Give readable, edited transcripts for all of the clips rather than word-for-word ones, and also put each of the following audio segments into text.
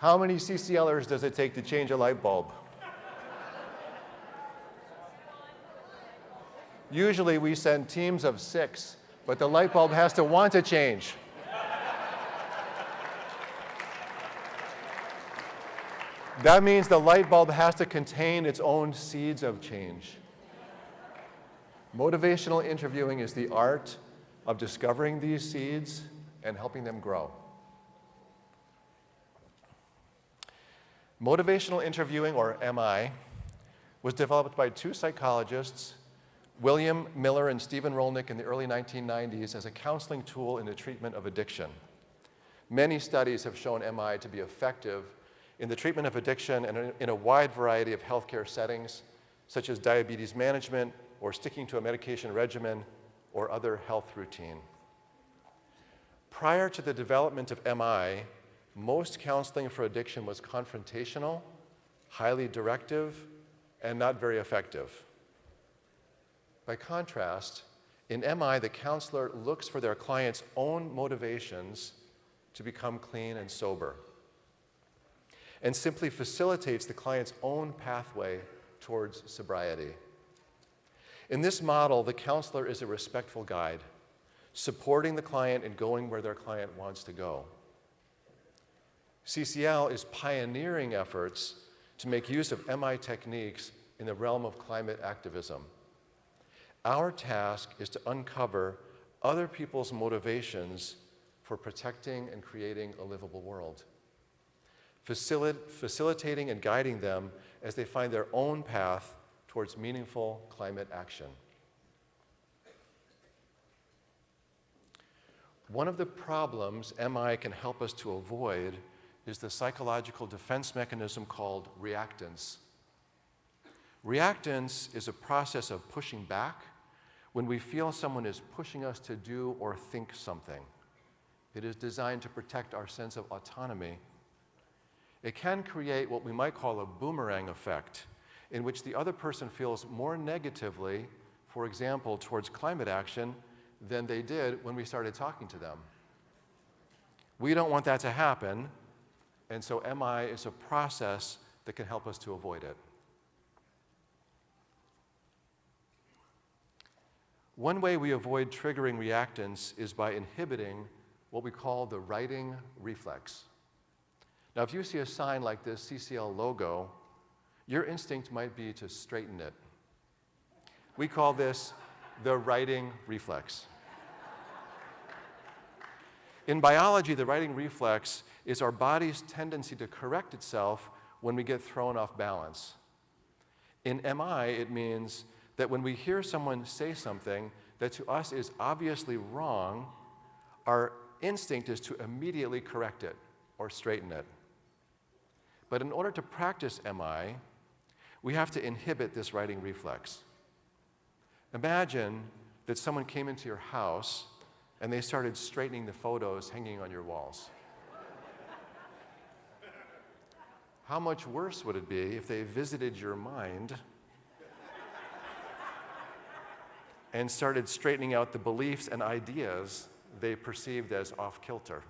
How many CCLers does it take to change a light bulb? Usually we send teams of 6, but the light bulb has to want to change. That means the light bulb has to contain its own seeds of change. Motivational interviewing is the art of discovering these seeds and helping them grow. Motivational interviewing, or MI, was developed by 2 psychologists, William Miller and Stephen Rolnick, in the early 1990s as a counseling tool in the treatment of addiction. Many studies have shown MI to be effective in the treatment of addiction and in a wide variety of healthcare settings, such as diabetes management or sticking to a medication regimen or other health routine. Prior to the development of MI, most counseling for addiction was confrontational, highly directive, and not very effective. By contrast, in MI, the counselor looks for their client's own motivations to become clean and sober, and simply facilitates the client's own pathway towards sobriety. In this model, the counselor is a respectful guide, supporting the client in going where their client wants to go. CCL is pioneering efforts to make use of MI techniques in the realm of climate activism. Our task is to uncover other people's motivations for protecting and creating a livable world, facilitating and guiding them as they find their own path towards meaningful climate action. One of the problems MI can help us to avoid is the psychological defense mechanism called reactance. Reactance is a process of pushing back when we feel someone is pushing us to do or think something. It is designed to protect our sense of autonomy. It can create what we might call a boomerang effect, in which the other person feels more negatively, for example, towards climate action, than they did when we started talking to them. We don't want that to happen, and so MI is a process that can help us to avoid it. One way we avoid triggering reactance is by inhibiting what we call the righting reflex. Now, if you see a sign like this CCL logo, your instinct might be to straighten it. We call this the righting reflex. In biology, the righting reflex is our body's tendency to correct itself when we get thrown off balance. In MI, it means that when we hear someone say something that to us is obviously wrong, our instinct is to immediately correct it or straighten it. But in order to practice MI, we have to inhibit this righting reflex. Imagine that someone came into your house and they started straightening the photos hanging on your walls. How much worse would it be if they visited your mind and started straightening out the beliefs and ideas they perceived as off-kilter?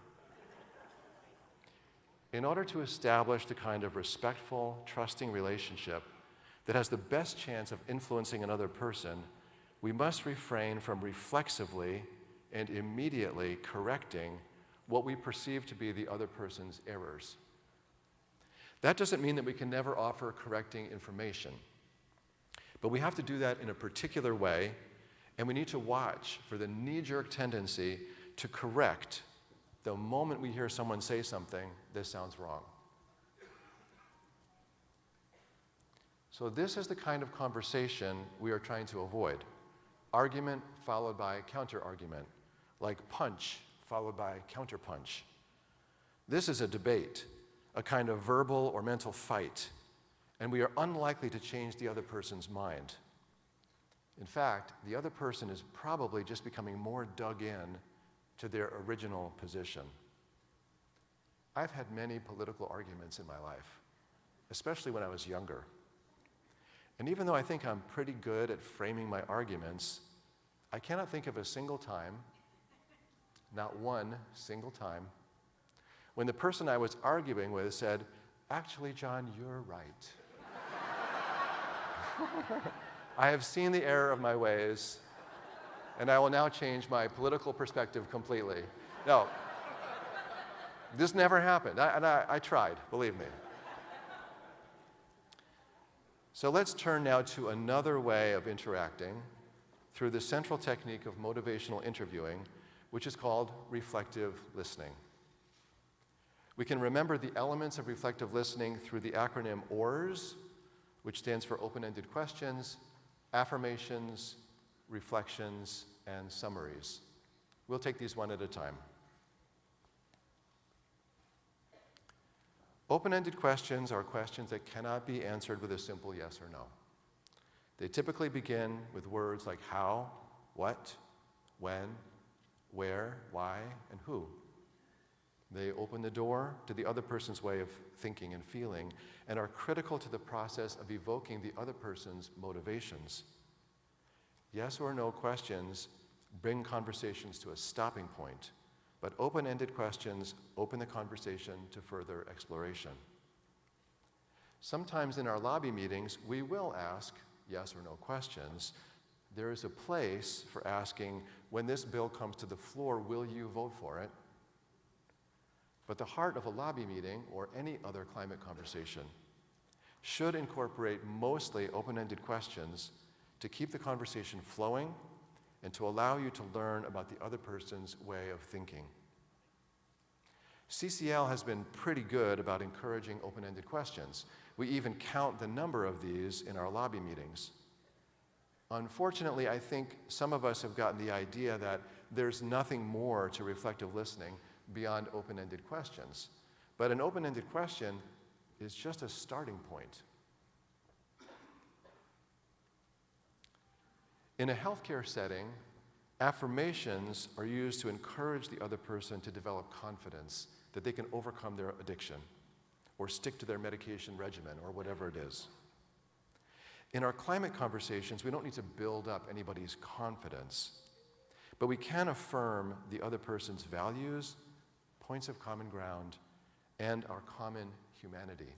In order to establish the kind of respectful, trusting relationship that has the best chance of influencing another person, we must refrain from reflexively and immediately correcting what we perceive to be the other person's errors. That doesn't mean that we can never offer correcting information, but we have to do that in a particular way, and we need to watch for the knee-jerk tendency to correct the moment we hear someone say something that sounds wrong. So this is the kind of conversation we are trying to avoid. Argument followed by counter-argument, like punch followed by counter-punch. This is a debate, a kind of verbal or mental fight, and we are unlikely to change the other person's mind. In fact, the other person is probably just becoming more dug in to their original position. I've had many political arguments in my life, especially when I was younger. And even though I think I'm pretty good at framing my arguments, I cannot think of a single time, not one single time, when the person I was arguing with said, "Actually, John, you're right. I have seen the error of my ways, and I will now change my political perspective completely." No, this never happened. I tried, believe me. So let's turn now to another way of interacting through the central technique of motivational interviewing, which is called reflective listening. We can remember the elements of reflective listening through the acronym OARS, which stands for open-ended questions, affirmations, reflections, and summaries. We'll take these one at a time. Open-ended questions are questions that cannot be answered with a simple yes or no. They typically begin with words like how, what, when, where, why, and who. They open the door to the other person's way of thinking and feeling and are critical to the process of evoking the other person's motivations. Yes or no questions bring conversations to a stopping point, but open-ended questions open the conversation to further exploration. Sometimes in our lobby meetings, we will ask yes or no questions. There is a place for asking, when this bill comes to the floor, will you vote for it? But the heart of a lobby meeting, or any other climate conversation, should incorporate mostly open-ended questions to keep the conversation flowing and to allow you to learn about the other person's way of thinking. CCL has been pretty good about encouraging open-ended questions. We even count the number of these in our lobby meetings. Unfortunately, I think some of us have gotten the idea that there's nothing more to reflective listening beyond open-ended questions. But an open-ended question is just a starting point. In a healthcare setting, affirmations are used to encourage the other person to develop confidence that they can overcome their addiction or stick to their medication regimen or whatever it is. In our climate conversations, we don't need to build up anybody's confidence, but we can affirm the other person's values, points of common ground, and our common humanity.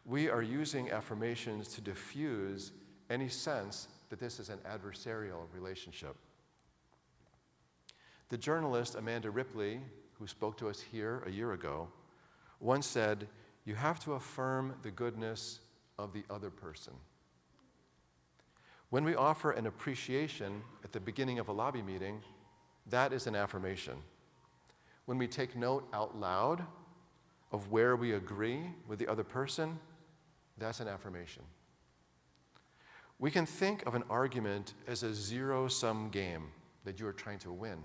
We are using affirmations to diffuse any sense that this is an adversarial relationship. The journalist Amanda Ripley, who spoke to us here a year ago, once said, "You have to affirm the goodness of the other person." When we offer an appreciation at the beginning of a lobby meeting, that is an affirmation. When we take note out loud of where we agree with the other person, that's an affirmation. We can think of an argument as a zero-sum game that you are trying to win.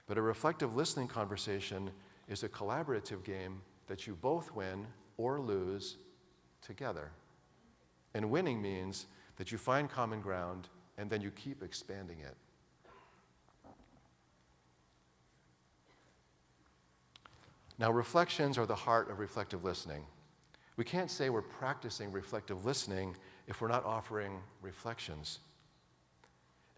But a reflective listening conversation is a collaborative game that you both win or lose together. And winning means that you find common ground and then you keep expanding it. Now, reflections are the heart of reflective listening. We can't say we're practicing reflective listening if we're not offering reflections.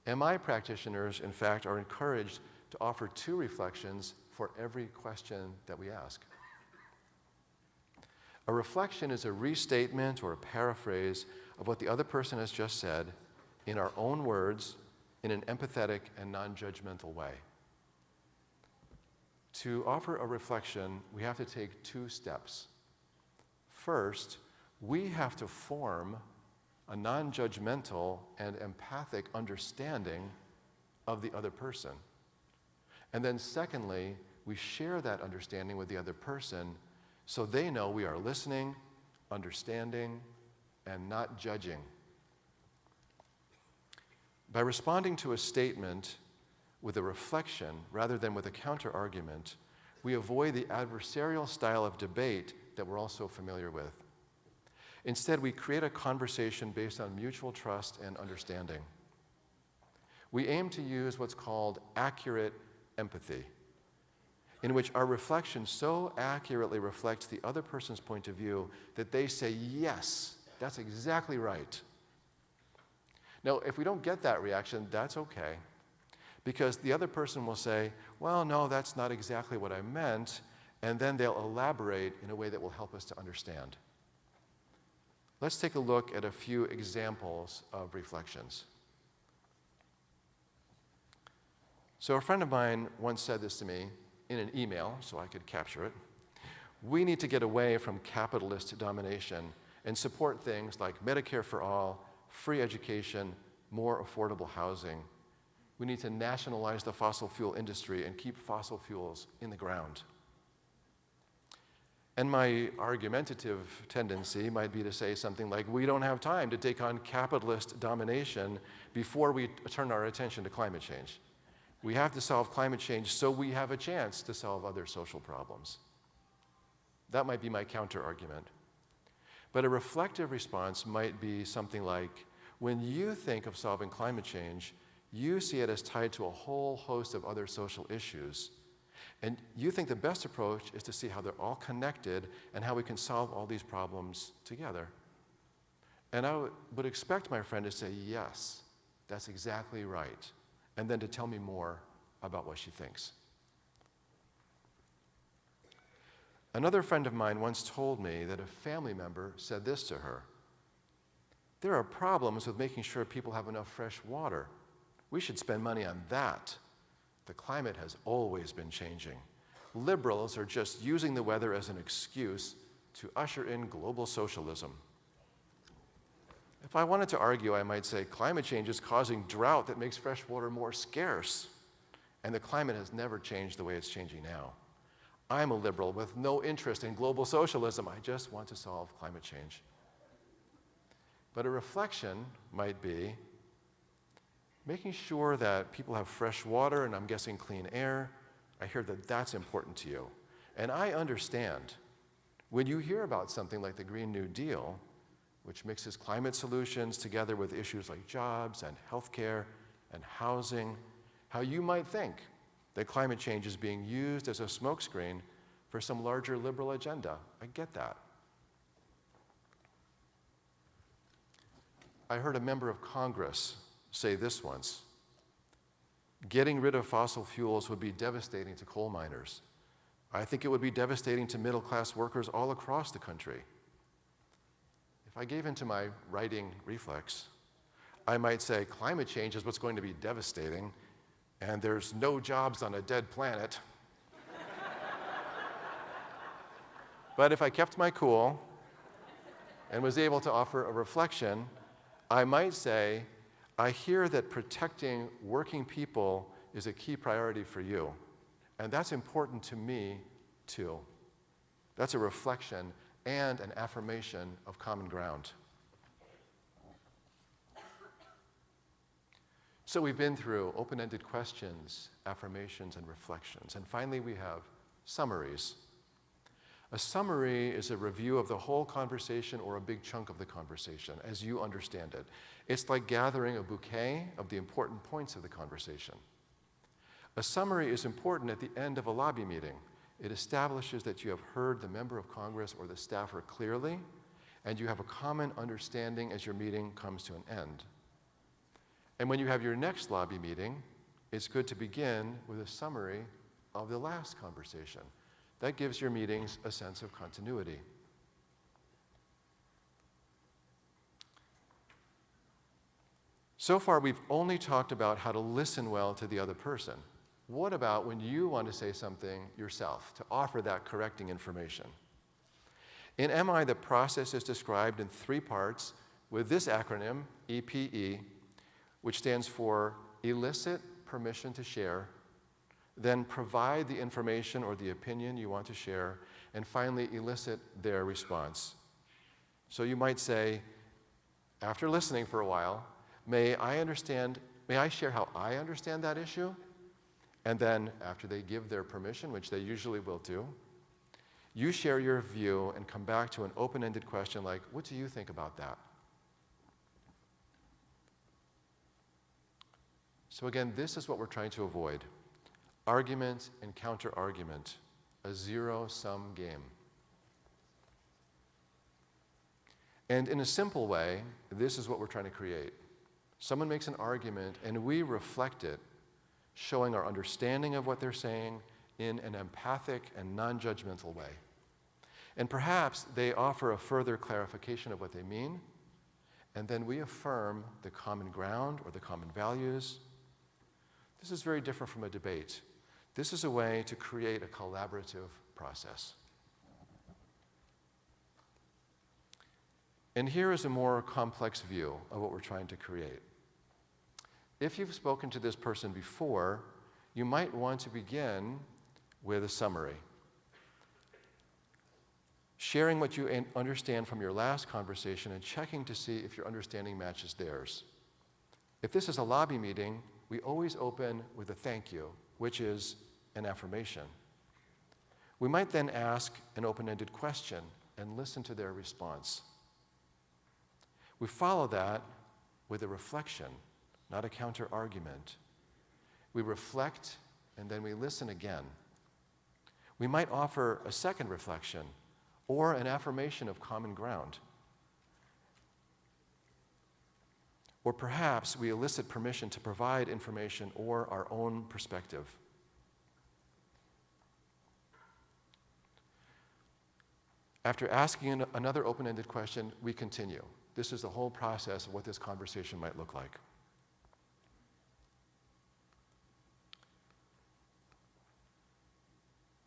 MI practitioners, in fact, are encouraged to offer 2 reflections for every question that we ask. A reflection is a restatement or a paraphrase of what the other person has just said in our own words in an empathetic and non-judgmental way. To offer a reflection, we have to take 2 steps. First, we have to form a non-judgmental and empathic understanding of the other person. And then secondly, we share that understanding with the other person so they know we are listening, understanding, and not judging. By responding to a statement with a reflection rather than with a counter-argument, we avoid the adversarial style of debate that we're all so familiar with. Instead, we create a conversation based on mutual trust and understanding. We aim to use what's called accurate empathy, in which our reflection so accurately reflects the other person's point of view that they say, yes, that's exactly right. Now, if we don't get that reaction, that's okay. Because the other person will say, well, no, that's not exactly what I meant, and then they'll elaborate in a way that will help us to understand. Let's take a look at a few examples of reflections. So a friend of mine once said this to me in an email, so I could capture it. We need to get away from capitalist domination and support things like Medicare for all, free education, more affordable housing. We need to nationalize the fossil fuel industry and keep fossil fuels in the ground. And my argumentative tendency might be to say something like, we don't have time to take on capitalist domination before we turn our attention to climate change. We have to solve climate change so we have a chance to solve other social problems. That might be my counter-argument. But a reflective response might be something like, when you think of solving climate change, you see it as tied to a whole host of other social issues. And you think the best approach is to see how they're all connected and how we can solve all these problems together. And I would expect my friend to say, yes, that's exactly right, and then to tell me more about what she thinks. Another friend of mine once told me that a family member said this to her: there are problems with making sure people have enough fresh water. We should spend money on that. The climate has always been changing. Liberals are just using the weather as an excuse to usher in global socialism. If I wanted to argue, I might say climate change is causing drought that makes fresh water more scarce, and the climate has never changed the way it's changing now. I'm a liberal with no interest in global socialism. I just want to solve climate change. But a reflection might be making sure that people have fresh water, and I'm guessing clean air. I hear that that's important to you. And I understand. When you hear about something like the Green New Deal, which mixes climate solutions together with issues like jobs and healthcare and housing, how you might think that climate change is being used as a smokescreen for some larger liberal agenda. I get that. I heard a member of Congress say this once: getting rid of fossil fuels would be devastating to coal miners. I think it would be devastating to middle-class workers all across the country. If I gave into my writing reflex, I might say climate change is what's going to be devastating, and there's no jobs on a dead planet. But if I kept my cool and was able to offer a reflection, I might say, I hear that protecting working people is a key priority for you, and that's important to me too. That's a reflection and an affirmation of common ground. So we've been through open-ended questions, affirmations, and reflections, and finally we have summaries. A summary is a review of the whole conversation or a big chunk of the conversation as you understand it. It's like gathering a bouquet of the important points of the conversation. A summary is important at the end of a lobby meeting. It establishes that you have heard the member of Congress or the staffer clearly, and you have a common understanding as your meeting comes to an end. And when you have your next lobby meeting, it's good to begin with a summary of the last conversation. That gives your meetings a sense of continuity. So far, we've only talked about how to listen well to the other person. What about when you want to say something yourself, to offer that correcting information? In MI, the process is described in 3 parts with this acronym, EPE, which stands for elicit permission to share, then provide the information or the opinion you want to share, and finally elicit their response. So you might say, after listening for a while, may I share how I understand that issue? And then after they give their permission, which they usually will do, you share your view and come back to an open-ended question like, what do you think about that? So again, this is what we're trying to avoid. Argument and counter-argument, a zero-sum game. And in a simple way, this is what we're trying to create. Someone makes an argument and we reflect it showing our understanding of what they're saying in an empathic and non-judgmental way. And perhaps they offer a further clarification of what they mean, and then we affirm the common ground or the common values. This is very different from a debate. This is a way to create a collaborative process. And here is a more complex view of what we're trying to create. If you've spoken to this person before, you might want to begin with a summary. Sharing what you understand from your last conversation and checking to see if your understanding matches theirs. If this is a lobby meeting, we always open with a thank you, which is an affirmation. We might then ask an open-ended question and listen to their response. We follow that with a reflection, not a counter-argument. We reflect and then we listen again. We might offer a second reflection or an affirmation of common ground. Or perhaps we elicit permission to provide information or our own perspective. After asking another open-ended question, we continue. This is the whole process of what this conversation might look like.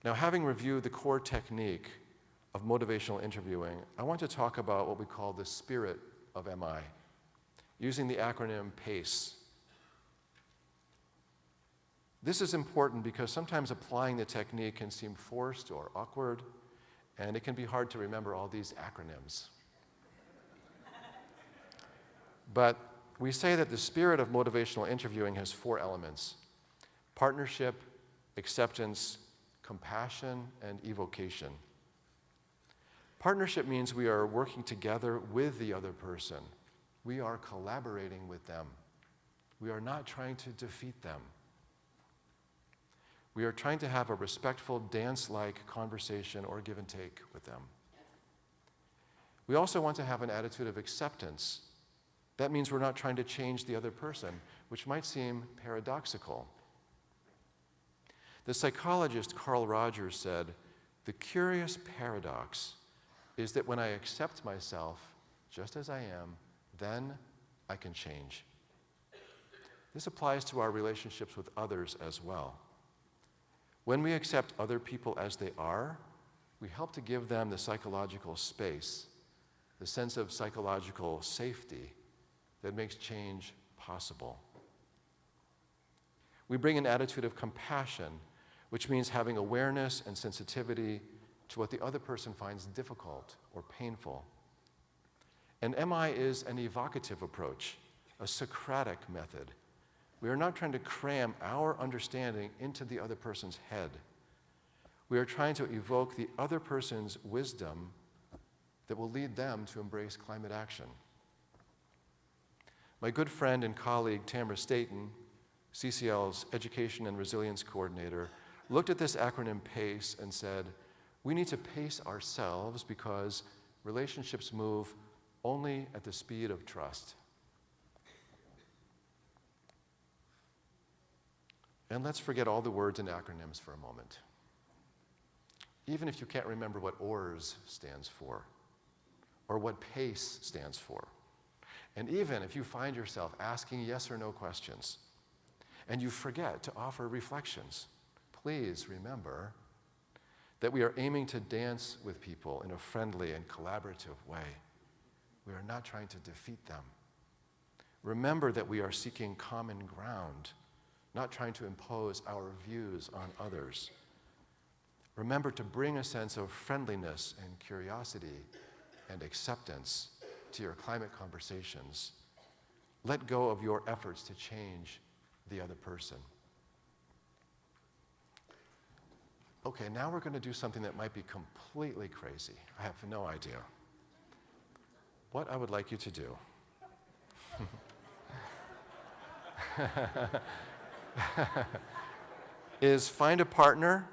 Now, having reviewed the core technique of motivational interviewing, I want to talk about what we call the spirit of MI, using the acronym PACE. This is important because sometimes applying the technique can seem forced or awkward, and it can be hard to remember all these acronyms. But we say that the spirit of motivational interviewing has 4 elements: partnership, acceptance, compassion, and evocation. Partnership means we are working together with the other person. We are collaborating with them. We are not trying to defeat them. We are trying to have a respectful, dance-like conversation or give and take with them. We also want to have an attitude of acceptance. That means we're not trying to change the other person, which might seem paradoxical. The psychologist Carl Rogers said, "The curious paradox is that when I accept myself just as I am, then I can change." This applies to our relationships with others as well. When we accept other people as they are, we help to give them the psychological space, the sense of psychological safety that makes change possible. We bring an attitude of compassion, which means having awareness and sensitivity to what the other person finds difficult or painful. And MI is an evocative approach, a Socratic method. We are not trying to cram our understanding into the other person's head. We are trying to evoke the other person's wisdom that will lead them to embrace climate action. My good friend and colleague Tamara Staten, CCL's Education and Resilience Coordinator, looked at this acronym PACE and said, we need to pace ourselves because relationships move only at the speed of trust. And let's forget all the words and acronyms for a moment. Even if you can't remember what ORS stands for, or what PACE stands for, and even if you find yourself asking yes or no questions, and you forget to offer reflections, please remember that we are aiming to dance with people in a friendly and collaborative way. We are not trying to defeat them. Remember that we are seeking common ground, not trying to impose our views on others. Remember to bring a sense of friendliness and curiosity and acceptance to your climate conversations. Let go of your efforts to change the other person. Okay, now we're going to do something that might be completely crazy. I have no idea. What I would like you to do is find a partner,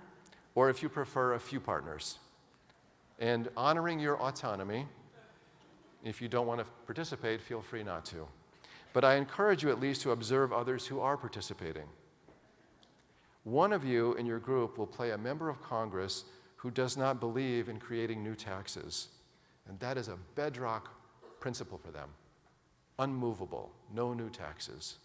or if you prefer, a few partners. And honoring your autonomy, if you don't want to participate, feel free not to. But I encourage you at least to observe others who are participating. One of you in your group will play a member of Congress who does not believe in creating new taxes. And that is a bedrock principle for them. Unmovable, no new taxes.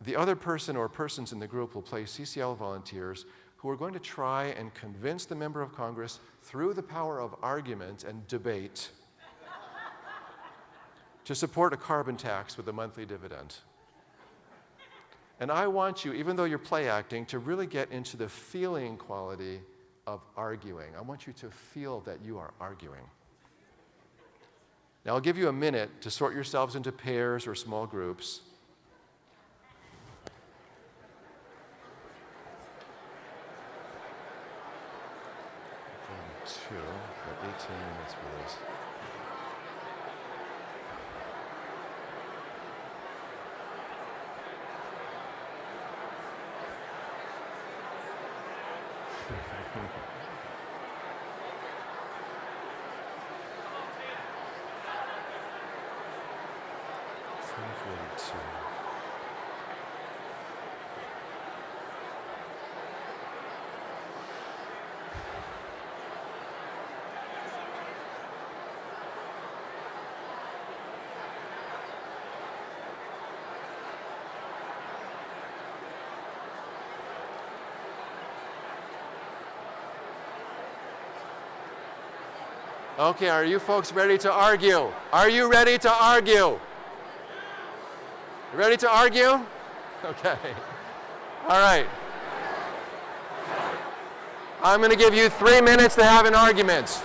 The other person or persons in the group will play CCL volunteers who are going to try and convince the member of Congress through the power of argument and debate to support a carbon tax with a monthly dividend. And I want you, even though you're play acting, to really get into the feeling quality of arguing. I want you to feel that you are arguing. Now, I'll give you a minute to sort yourselves into pairs or small groups. Two, got 18 minutes for this. Okay, are you folks ready to argue? Are you ready to argue? Ready to argue? Okay. All right. I'm going to give you 3 minutes to have an argument.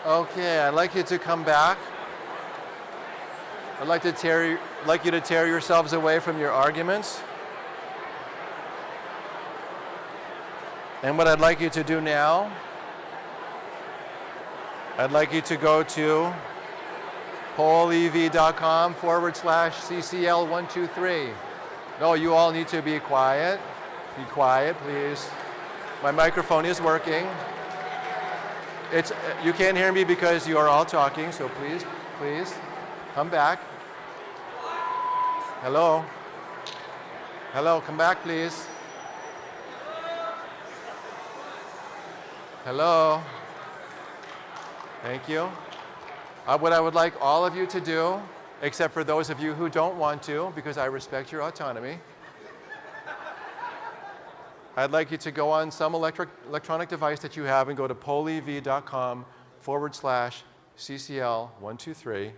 Okay, I'd like you to come back. I'd like you to tear yourselves away from your arguments. And what I'd like you to do now, I'd like you to go to polev.com/CCL123. No, you all need to be quiet. Be quiet, please. My microphone is working. You can't hear me because you are all talking, so please, come back. Hello? Hello, come back, please. Hello? Thank you. What I would like all of you to do, except for those of you who don't want to, because I respect your autonomy, I'd like you to go on some electronic device that you have and go to polev.com/CCL123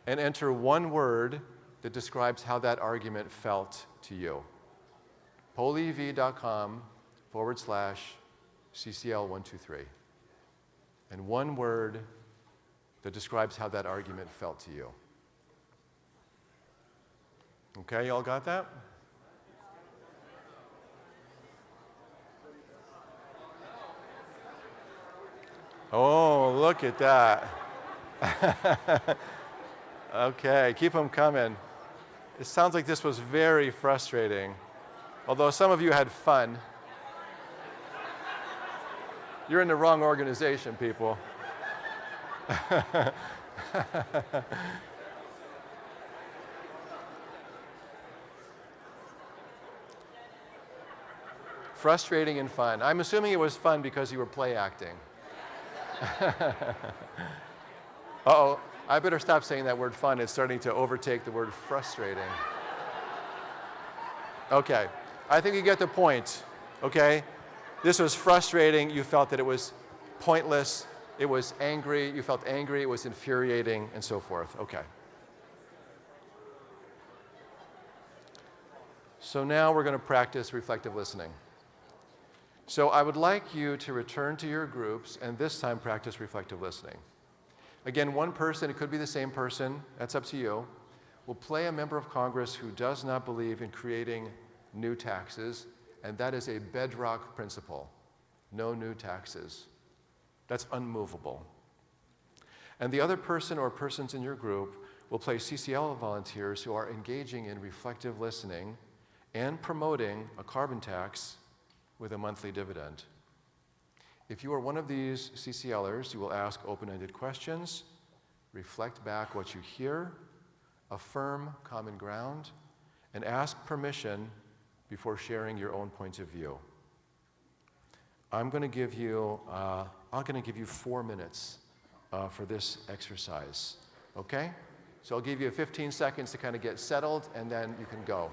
and enter one word that describes how that argument felt to you. polev.com/CCL123. And one word that describes how that argument felt to you. Okay, you all got that? Oh, look at that. Okay, keep them coming. It sounds like this was very frustrating, although some of you had fun. You're in the wrong organization, people. Frustrating and fun. I'm assuming it was fun because you were play acting. Uh-oh, I better stop saying that word fun. It's starting to overtake the word frustrating. Okay, I think you get the point, okay? This was frustrating. You felt that it was pointless. It was angry. You felt angry. It was infuriating, and so forth. Okay. So now we're going to practice reflective listening. So I would like you to return to your groups and this time practice reflective listening. Again, one person, it could be the same person, that's up to you, will play a member of Congress who does not believe in creating new taxes, and that is a bedrock principle. No new taxes. That's unmovable. And the other person or persons in your group will play CCL volunteers who are engaging in reflective listening and promoting a carbon tax with a monthly dividend. If you are one of these CCLers, you will ask open-ended questions, reflect back what you hear, affirm common ground, and ask permission before sharing your own points of view. I'm going to give you 4 minutes for this exercise, okay? So I'll give you 15 seconds to kind of get settled, and then you can go.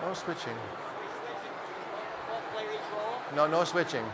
No switching. Both player each role? No, no switching.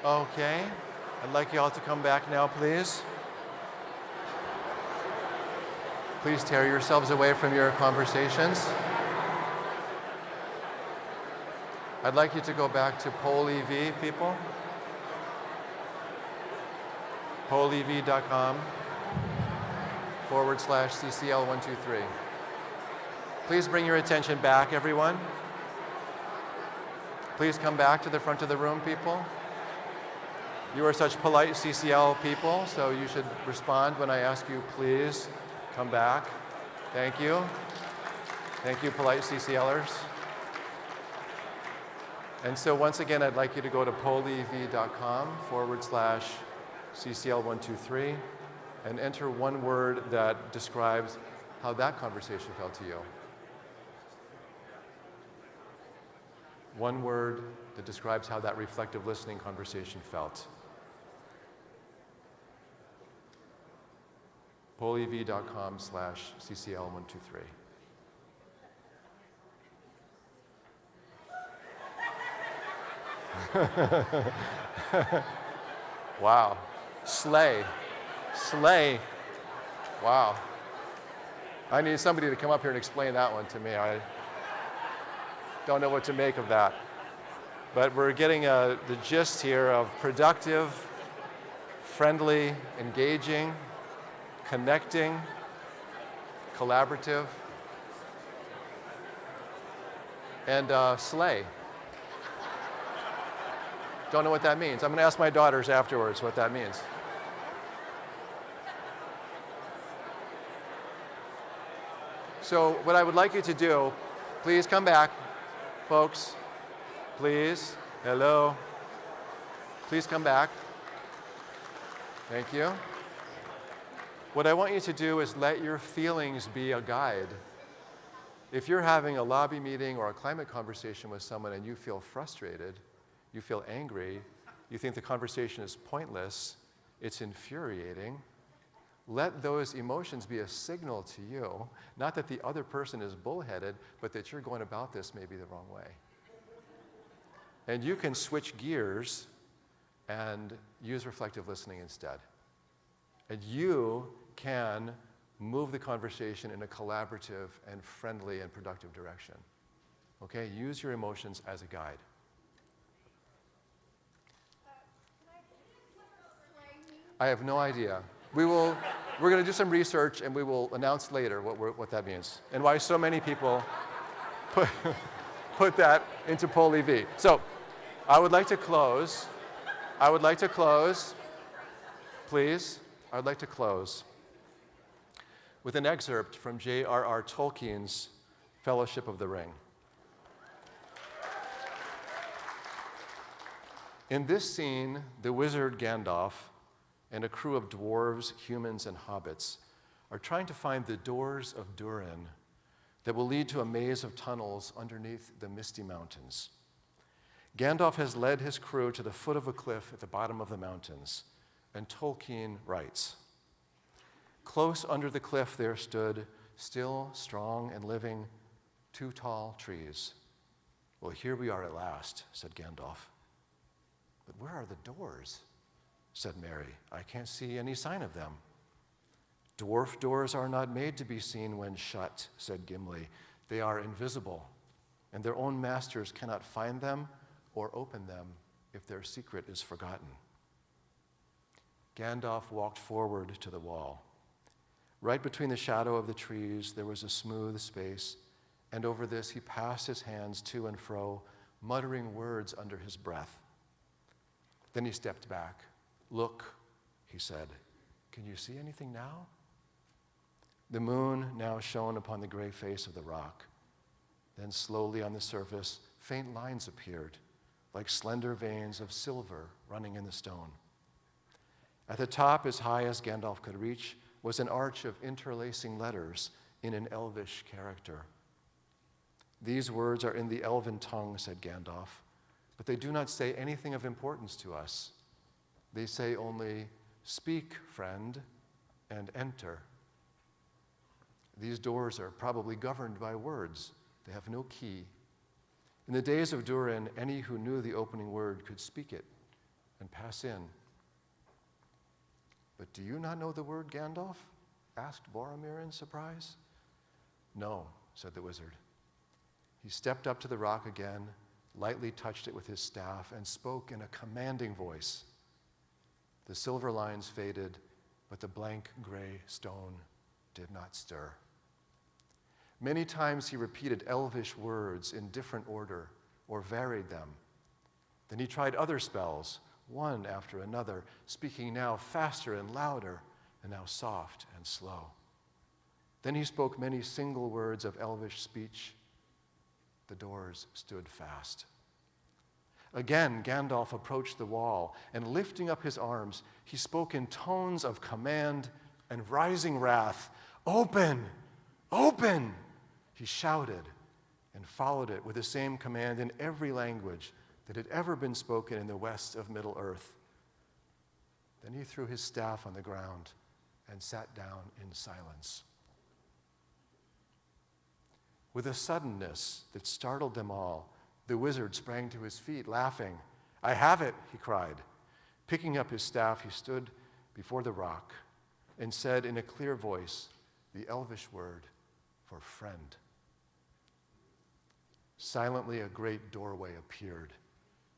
Okay. I'd like you all to come back now, please. Please tear yourselves away from your conversations. I'd like you to go back to PollEV, people. pollev.com/CCL123. Please bring your attention back, everyone. Please come back to the front of the room, people. You are such polite CCL people, so you should respond when I ask you, please come back. Thank you. Thank you, polite CCLers. And so once again, I'd like you to go to pollev.com/CCL123 and enter one word that describes how that conversation felt to you. One word that describes how that reflective listening conversation felt. pollev.com/CCL123. Wow. Slay. Slay. Wow. I need somebody to come up here and explain that one to me. I don't know what to make of that. But we're getting the gist here of productive, friendly, engaging, connecting, collaborative, and slay. Don't know what that means. I'm going to ask my daughters afterwards what that means. So what I would like you to do, please come back, folks. Please. Hello. Please come back. Thank you. What I want you to do is let your feelings be a guide. If you're having a lobby meeting or a climate conversation with someone and you feel frustrated, you feel angry, you think the conversation is pointless, it's infuriating, let those emotions be a signal to you, not that the other person is bullheaded, but that you're going about this maybe the wrong way. And you can switch gears and use reflective listening instead. And you can move the conversation in a collaborative and friendly and productive direction. Okay? Use your emotions as a guide. I have no idea. We're going to do some research and we will announce later what that means and why so many people put that into PollEV. So I would like to close. Please. I would like to close with an excerpt from J.R.R. Tolkien's Fellowship of the Ring. In this scene, the wizard Gandalf and a crew of dwarves, humans, and hobbits are trying to find the doors of Durin that will lead to a maze of tunnels underneath the Misty Mountains. Gandalf has led his crew to the foot of a cliff at the bottom of the mountains, and Tolkien writes, "Close under the cliff there stood, still, strong, and living, 2 tall trees. Well, here we are at last," said Gandalf. "But where are the doors?" said Merry. "I can't see any sign of them." "Dwarf doors are not made to be seen when shut," said Gimli. They are invisible, and their own masters cannot find them or open them if their secret is forgotten. Gandalf walked forward to the wall. Right between the shadow of the trees, there was a smooth space, and over this he passed his hands to and fro, muttering words under his breath. Then he stepped back. "Look," he said. "Can you see anything now?" The moon now shone upon the gray face of the rock. Then slowly on the surface, faint lines appeared, like slender veins of silver running in the stone. At the top, as high as Gandalf could reach, was an arch of interlacing letters in an elvish character. "These words are in the elven tongue," said Gandalf, "but they do not say anything of importance to us. They say only, 'Speak, friend, and enter.' These doors are probably governed by words. They have no key. In the days of Durin, any who knew the opening word could speak it and pass in." "But do you not know the word, Gandalf?" asked Boromir in surprise. "No," said the wizard. He stepped up to the rock again, lightly touched it with his staff, and spoke in a commanding voice. The silver lines faded, but the blank gray stone did not stir. Many times he repeated elvish words in different order or varied them. Then he tried other spells, one after another, speaking now faster and louder, and now soft and slow. Then he spoke many single words of elvish speech. The doors stood fast. Again, Gandalf approached the wall, and lifting up his arms, he spoke in tones of command and rising wrath. "Open! Open!" He shouted and followed it with the same command in every language that had ever been spoken in the west of Middle-earth. Then he threw his staff on the ground and sat down in silence. With a suddenness that startled them all, the wizard sprang to his feet, laughing. "I have it," he cried. Picking up his staff, he stood before the rock and said in a clear voice the elvish word for friend. Silently, a great doorway appeared,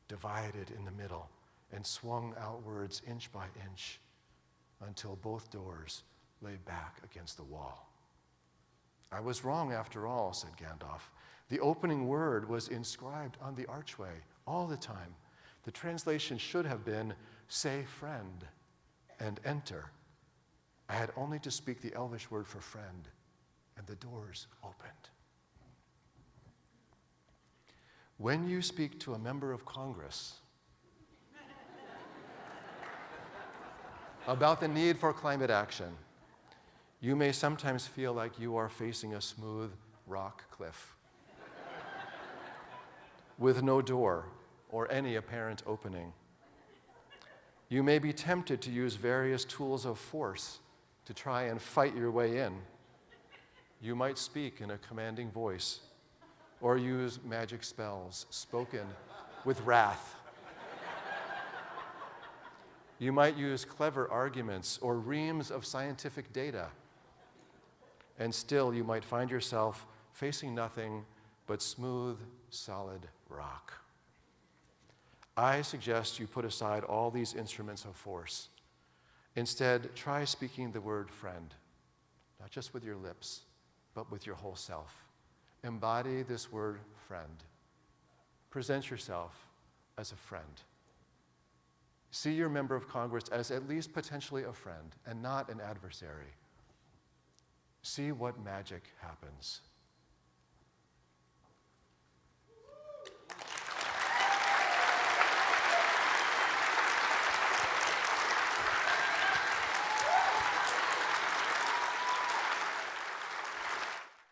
divided in the middle, and swung outwards inch by inch until both doors lay back against the wall. "I was wrong after all," said Gandalf. "The opening word was inscribed on the archway all the time. The translation should have been, 'Say friend and enter.' I had only to speak the elvish word for friend, and the doors opened." When you speak to a member of Congress about the need for climate action, you may sometimes feel like you are facing a smooth rock cliff with no door or any apparent opening. You may be tempted to use various tools of force to try and fight your way in. You might speak in a commanding voice or use magic spells spoken with wrath. You might use clever arguments or reams of scientific data. And still, you might find yourself facing nothing but smooth, solid rock. I suggest you put aside all these instruments of force. Instead, try speaking the word friend, not just with your lips, but with your whole self. Embody this word friend. Present yourself as a friend. See your member of Congress as at least potentially a friend and not an adversary. See what magic happens.